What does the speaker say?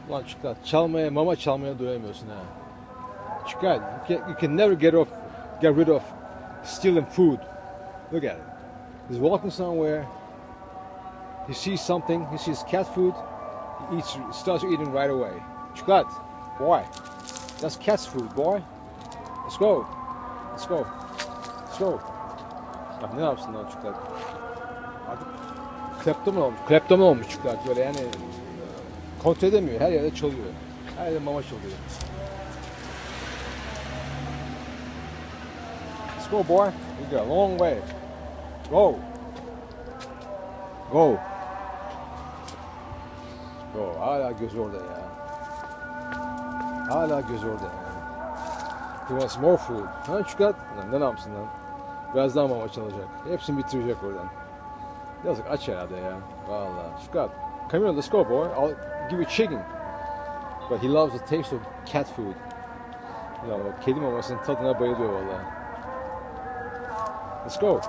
Ulan Cukulat, mama çalmaya doyamıyorsun ha. Cukulat, you can never get rid of stealing food. Look at it. He's walking somewhere. He sees something. He sees cat food. He starts eating right away. Cukulat, boy, that's cat's food, boy. Let's go. Let's go. Let's go. Bak ne yapsın lan Cukulat? Artık kleptoman olmuş Cukulat, böyle yani kontrol edemiyor, her yerde çalıyor. Her yerde mama çalıyor. Let's go boy, we got a long way. Go. Go. Go, hala göz orada ya. Hala göz orada ya. He wants more food. Ha Cukulat? Lan ne yapsın lan? Biraz daha mama çalacak. Hepsini bitirecek oradan. Yazık, aç herhalde ya. Vallahi. Cukulat, come here, let's go boy. I'll give you chicken. But he loves the taste of cat food. Ya o kedi mamasının tadına bayılıyor vallahi. Let's go.